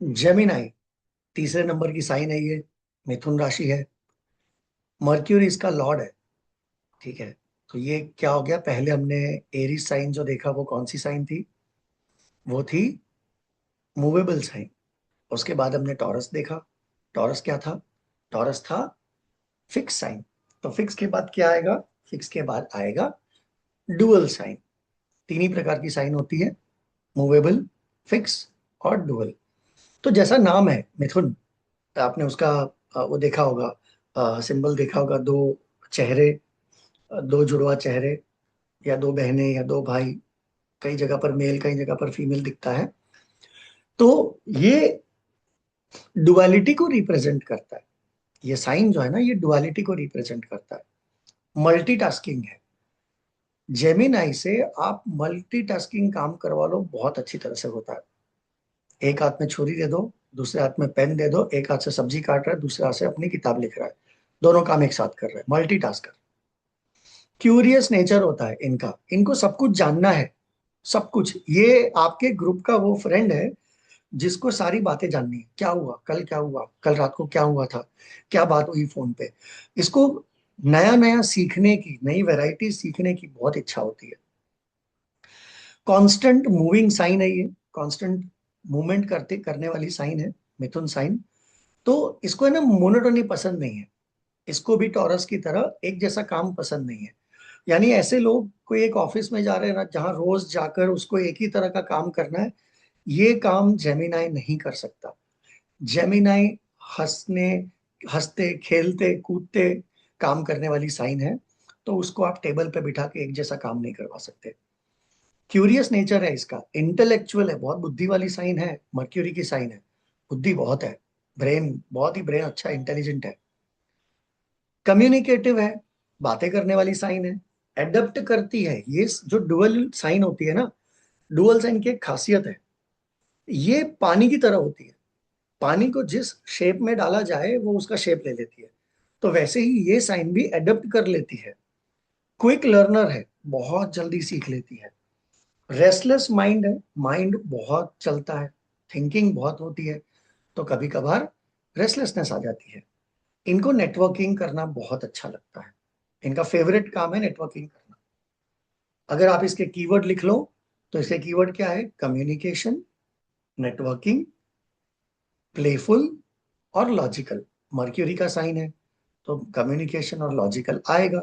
Gemini तीसरे number की sign है ये। मिथुन राशि है। मर्क्यूरी इसका लॉर्ड है। ठीक है। तो ये क्या हो गया, पहले हमने एरीज साइन जो देखा वो कौन सी साइन थी? वो थी मूवेबल साइन। उसके बाद हमने टॉरस देखा। टॉरस क्या था? टॉरस था फिक्स साइन। तो फिक्स के बाद क्या आएगा? फिक्स के बाद आएगा डुअल साइन। तीन ही प्रकार की साइन होती है, मूवेबल, फिक्स और डुअल। तो जैसा नाम है मिथुन, आपने उसका वो देखा होगा, सिंबल देखा होगा, दो चेहरे, दो जुड़वा चेहरे, या दो बहनें या दो भाई, कई जगह पर मेल कई जगह पर फीमेल दिखता है। तो ये डुअलिटी को रिप्रेजेंट करता है। ये साइन जो है ना, ये डुअलिटी को रिप्रेजेंट करता है। मल्टीटास्किंग है। जेमिनाई से आप मल्टीटास्किंग काम करवा लो, बहुत अच्छी तरह से होता है। एक हाथ में छुरी दे दो, दूसरे हाथ में पेन दे दो, एक हाथ से सब्जी काट रहा है, दूसरे हाथ से अपनी किताब लिख रहा है, दोनों काम एक साथ कर रहे हैं, मल्टीटास्कर। क्यूरियस नेचर होता है इनका, इनको सब कुछ जानना है। सब कुछ। ये आपके ग्रुप का वो फ्रेंड है जिसको सारी बातें जाननी है, क्या हुआ कल, क्या हुआ कल रात को, क्या हुआ था, क्या बात हुई फोन पे। इसको नया नया सीखने की, नई वैरायटी सीखने की बहुत इच्छा होती है। कांस्टेंट मूविंग साइन है ये। कांस्टेंट मूवमेंट करते करने वाली साइन है मिथुन साइन। तो इसको है ना मोनोटोनी पसंद नहीं है। इसको भी टॉरस की तरह एक जैसा काम पसंद नहीं है। यानी ऐसे लोग, कोई एक ऑफिस में जा रहे हैं ना, जहां रोज जाकर उसको एक ही तरह का काम करना है, ये काम जेमिनाई नहीं कर सकता। जेमिनाई हंसने हंसते खेलते कूदते काम करने वाली साइन है। तो उसको आप टेबल पे बिठा के एक जैसा काम नहीं करवा सकते। क्यूरियस नेचर है इसका, इंटेलेक्चुअल है, बहुत बुद्धि वाली साइन है, मर्क्यूरी की साइन है। बुद्धि बहुत है, ब्रेन बहुत ही, ब्रेन अच्छा इंटेलिजेंट है। कम्युनिकेटिव है, बातें करने वाली साइन है। एडप्ट करती है। ये जो डुअल साइन होती है ना, डुअल साइन की एक खासियत है, ये पानी की तरह होती है। पानी को जिस शेप में डाला जाए वो उसका शेप ले लेती है। तो वैसे ही ये साइन भी एडप्ट कर लेती है। क्विक लर्नर है, बहुत जल्दी सीख लेती है। रेस्टलेस माइंड है, माइंड बहुत चलता है, थिंकिंग बहुत होती है, तो कभी कभार रेस्टलेसनेस आ जाती है। इनको नेटवर्किंग करना बहुत अच्छा लगता है। इनका फेवरेट काम है नेटवर्किंग करना। अगर आप इसके कीवर्ड लिख लो, तो इसके कीवर्ड क्या है? कम्युनिकेशन, नेटवर्किंग, प्लेफुल और लॉजिकल। मर्क्यूरी का साइन है, तो कम्युनिकेशन और लॉजिकल आएगा।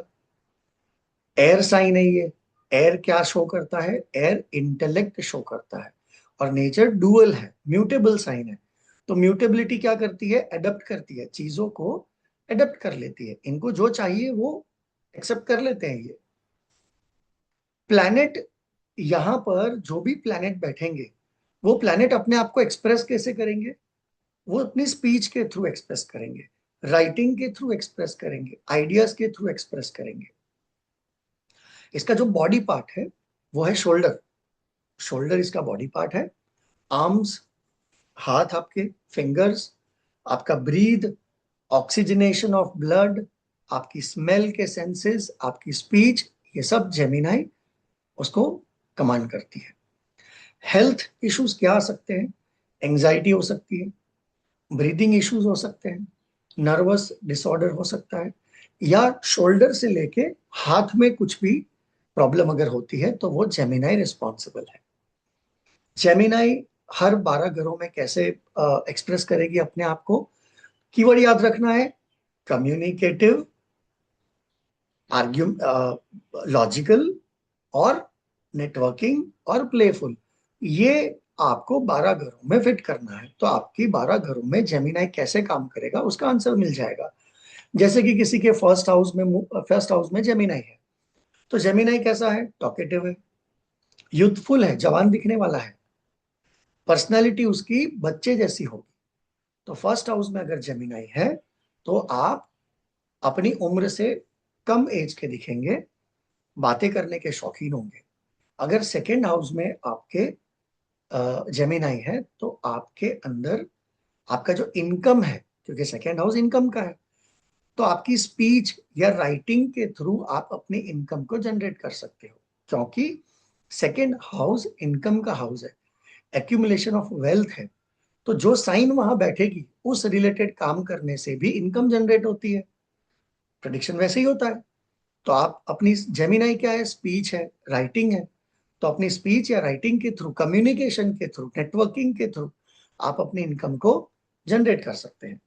एयर साइन है ये। एयर क्या शो करता है? एयर इंटेलेक्ट शो करता है। और नेचर डुअल है, म्यूटेबल साइन है। तो म्यूटेबिलिटी क्या करती है? एडप्ट करती है चीजों को, एडप्ट कर लेती है, इनको जो चाहिए वो एक्सेप्ट कर लेते हैं ये। प्लैनेट, यहां पर जो भी प्लैनेट बैठेंगे, वो प्लैनेट अपने आप को एक्सप्रेस कैसे करेंगे? वो अपनी स्पीच के थ्रू एक्सप्रेस करेंगे, राइटिंग के थ्रू एक्सप्रेस करेंगे, आइडियाज के थ्रू एक्सप्रेस करेंगे। इसका जो बॉडी पार्ट है वो है शोल्डर। शोल्डर इसका बॉडी पार्ट है। आर्म्स, हाथ आपके, फिंगर्स, आपका ब्रीद, ऑक्सीजनेशन ऑफ ब्लड, आपकी स्मेल के सेंसेस, आपकी स्पीच, ये सब जेमिनाई उसको कमांड करती है। हेल्थ इश्यूज क्या आ सकते हैं? एंजाइटी हो सकती है, ब्रीदिंग इश्यूज हो सकते हैं, नर्वस डिसऑर्डर हो सकता है, या शोल्डर से लेके हाथ में कुछ भी प्रॉब्लम अगर होती है तो वो जेमिनाई रिस्पॉन्सिबल है। जेमिनाई हर 12 घरों में कैसे एक्सप्रेस करेगी अपने आप को? कीवर्ड याद रखना है, कम्युनिकेटिव, आर्ग्यू, लॉजिकल और नेटवर्किंग और प्लेफुल। ये आपको 12 घरों में फिट करना है। तो आपकी 12 घरों में जेमिनाई कैसे काम करेगा उसका आंसर मिल जाएगा। जैसे कि किसी के फर्स्ट हाउस में जेमिनाई है, तो जेमिनाई कैसा है? टॉकेटिव है, यूथफुल है, जवान दिखने वाला है, पर्सनैलिटी उसकी बच्चे जैसी होगी। तो फर्स्ट हाउस में अगर जेमिनाई है तो आप अपनी उम्र से कम एज के दिखेंगे, बातें करने के शौकीन होंगे। अगर सेकेंड हाउस में आपके जेमिनाई है तो आपके अंदर आपका जो इनकम है, क्योंकि सेकेंड हाउस इनकम का है, तो आपकी स्पीच या राइटिंग के थ्रू आप अपनी इनकम को जनरेट कर सकते हो। क्योंकि सेकेंड हाउस इनकम का हाउस है, एक्यूमुलेशन ऑफ वेल्थ है। तो जो साइन वहां बैठेगी उस रिलेटेड काम करने से भी इनकम जनरेट होती है। प्रेडिक्शन वैसे ही होता है। तो आप अपनी जेमिनाई क्या है, स्पीच है, राइटिंग है। तो अपनी स्पीच या राइटिंग के थ्रू, कम्युनिकेशन के थ्रू, नेटवर्किंग के थ्रू आप अपनी इनकम को जनरेट कर सकते हैं।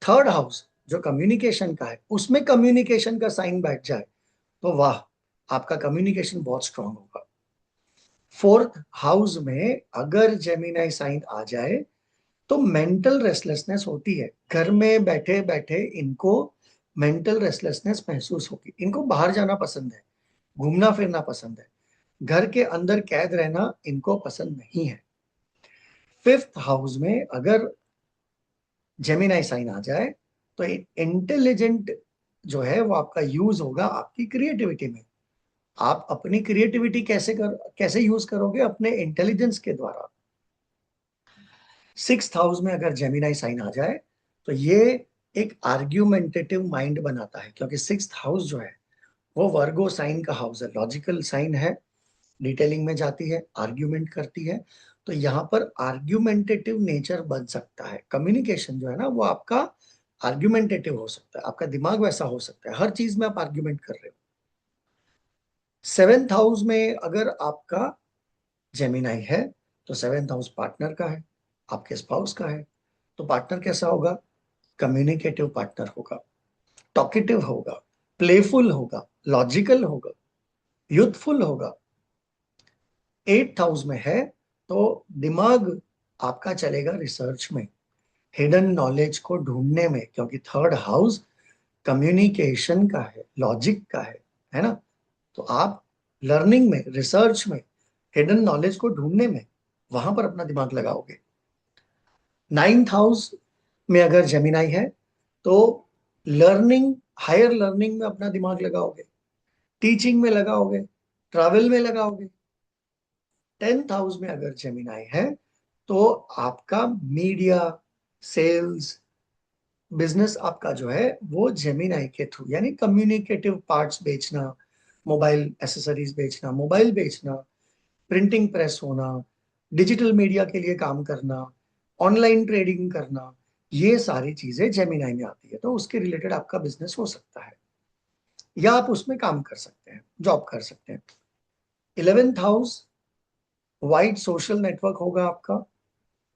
थर्ड हाउस जो कम्युनिकेशन का है, उसमें कम्युनिकेशन का साइन बैठ जाए तो वाह, आपका कम्युनिकेशन बहुत स्ट्रांग होगा। फोर्थ हाउस में अगर जेमिनाई साइन आ जाए तो मेंटल रेस्टलेसनेस होती है। घर में बैठे बैठे इनको मेंटल रेस्टलेसनेस महसूस होगी। इनको बाहर जाना पसंद है, घूमना फिरना पसंद है, घर के अंदर कैद रहना इनको पसंद नहीं है। फिफ्थ हाउस में अगर जेमिनाई साइन आ जाए तो इंटेलिजेंट जो है वो आपका यूज होगा आपकी क्रिएटिविटी में। आप अपनी क्रिएटिविटी कैसे यूज करोगे, अपने इंटेलिजेंस के द्वारा। सिक्स्थ हाउस में अगर जेमिनाई साइन आ जाए तो ये एक आर्ग्यूमेंटेटिव माइंड बनाता है, क्योंकि सिक्स्थ हाउस जो है वो वर्गो साइन का हाउस है, लॉजिकल साइन है, डिटेलिंग में जाती है, आर्ग्यूमेंट करती है। तो यहाँ पर आर्ग्यूमेंटेटिव नेचर बन सकता है। कम्युनिकेशन जो है ना वो आपका आर्ग्यूमेंटेटिव हो सकता है, आपका दिमाग वैसा हो सकता है, हर चीज में आप आर्ग्यूमेंट कर रहे हो। सेवेंथ हाउस में अगर आपका जेमिनाई है तो सेवेंथ हाउस पार्टनर का है, आपके स्पाउस का है। तो पार्टनर कैसा होगा, कम्युनिकेटिव पार्टनर होगा, टॉकेटिव होगा, प्लेफुल होगा, लॉजिकल होगा, यूथफुल होगा। एट्थ हाउस में है तो दिमाग आपका चलेगा रिसर्च में, हिडन नॉलेज को ढूंढने में, क्योंकि थर्ड हाउस कम्युनिकेशन का है, लॉजिक का है ना। तो आप लर्निंग में, रिसर्च में, हिडन नॉलेज को ढूंढने में वहां पर अपना दिमाग लगाओगे। नाइन्थ हाउस में अगर जेमिनाई है तो लर्निंग, हायर लर्निंग में अपना दिमाग लगाओगे, टीचिंग में लगाओगे, ट्रैवल में लगाओगे। टेंथ हाउस में अगर जेमिनाई है तो आपका मीडिया, सेल्स, बिजनेस आपका जो है वो जेमिनाई के थ्रू, यानी कम्युनिकेटिव पार्ट्स बेचना, मोबाइल एसेसरीज बेचना, मोबाइल बेचना, प्रिंटिंग प्रेस होना, डिजिटल मीडिया के लिए काम करना, ऑनलाइन ट्रेडिंग करना, ये सारी चीजें जेमिनाई में आती है। तो उसके रिलेटेड आपका बिजनेस हो सकता है या आप उसमें काम कर सकते हैं, जॉब कर सकते हैं। Eleventh house wide social network होगा आपका,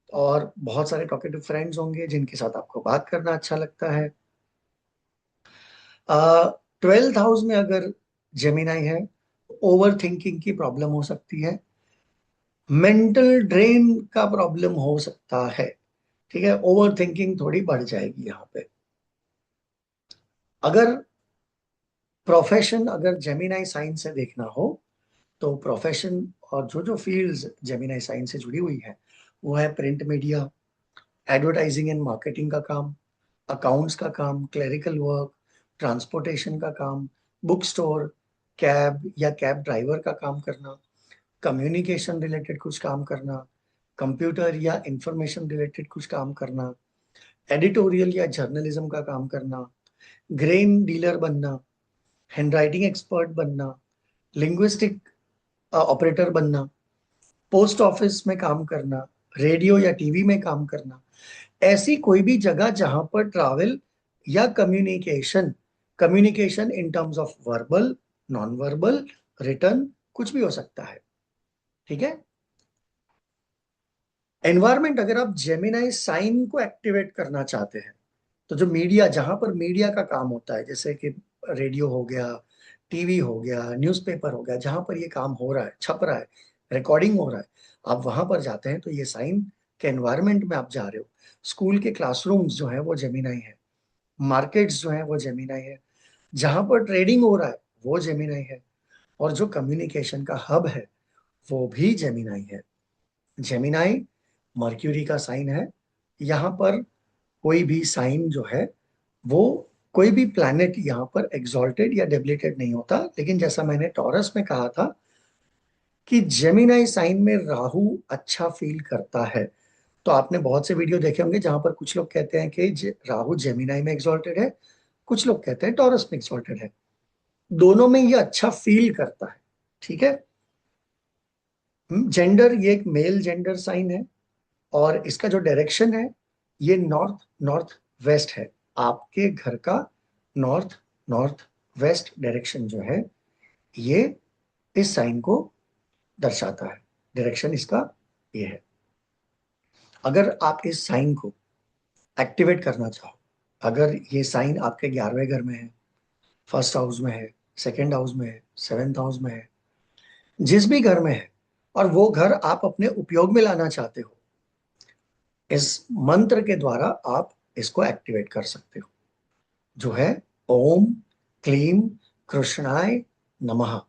और बहुत सारे टॉकेटिव फ्रेंड्स होंगे जिनके साथ आपको बात करना अच्छा लगता है। ट्वेल्थ हाउस में अगर जेमिनाई है, ओवर थिंकिंग की प्रॉब्लम हो सकती है, मेंटल ड्रेन का प्रॉब्लम हो सकता है। ठीक है, ओवर थिंकिंग थोड़ी बढ़ जाएगी यहाँ पे। अगर प्रोफेशन अगर जेमिनाई साइन से देखना हो तो प्रोफेशन और जो जो फील्ड्स जेमिनाई साइन से जुड़ी हुई है वो है print media, advertising and marketing का काम, अकाउंट्स का काम, क्लरिकल वर्क, ट्रांसपोर्टेशन का काम, बुक स्टोर, कैब या कैब ड्राइवर का काम करना, कम्युनिकेशन रिलेटेड कुछ काम करना, कंप्यूटर या इंफॉर्मेशन रिलेटेड कुछ काम करना, एडिटोरियल या जर्नलिज्म का काम करना, ग्रेन डीलर बनना, हैंडराइटिंग एक्सपर्ट बनना, लिंग्विस्टिक ऑपरेटर बनना, पोस्ट ऑफिस में काम करना, रेडियो या टीवी में काम करना। ऐसी कोई भी जगह जहां पर ट्रैवल या communication, communication in terms of verbal, non verbal, return, कुछ भी हो सकता है। ठीक है। एनवायरमेंट अगर आप जेमिनाई साइन को एक्टिवेट करना चाहते हैं तो जो मीडिया, जहां पर मीडिया का काम होता है, जैसे कि रेडियो हो गया, टीवी हो गया, न्यूज़पेपर हो गया, जहां पर ये काम हो रहा है, छप रहा है, रिकॉर्डिंग हो रहा है, आप वहां पर जाते हैं तो ये साइन के एनवायरमेंट में आप जा रहे हो। स्कूल के क्लासरूम्स जो है वो जेमिनाई है, मार्केट्स जो है वो जेमिनाई है, जहां पर ट्रेडिंग हो रहा है वो जेमिनाई है, और जो कम्युनिकेशन का हब है वो भी जेमिनाई है। जेमिनाई मर्क्यूरी का साइन है। यहाँ पर कोई भी साइन जो है वो, कोई भी प्लैनेट यहाँ पर एग्जॉल्टेड या डेबिलिटेड नहीं होता। लेकिन जैसा मैंने टॉरस में कहा था कि जेमिनाई साइन में राहु अच्छा फील करता है। तो आपने बहुत से वीडियो देखे होंगे जहां पर कुछ लोग कहते हैं कि राहु जेमिनाई में एग्जॉल्टेड है, कुछ लोग कहते हैं टॉरस में एग्जॉल्टेड है। दोनों में ये अच्छा फील करता है। ठीक है। जेंडर, ये एक मेल जेंडर साइन है। और इसका जो डायरेक्शन है ये नॉर्थ नॉर्थ वेस्ट है। आपके घर का नॉर्थ नॉर्थ वेस्ट डायरेक्शन जो है ये इस साइन को दर्शाता है। डायरेक्शन इसका ये है। अगर आप इस साइन को एक्टिवेट करना चाहो, अगर ये साइन आपके 11वें घर में है, फर्स्ट हाउस में है, सेकेंड हाउस में है, सेवेंथ हाउस में है, जिस भी घर में है, और वो घर आप अपने उपयोग में लाना चाहते हो, इस मंत्र के द्वारा आप इसको एक्टिवेट कर सकते हो, जो है ओम क्लीम कृष्णाय नमः।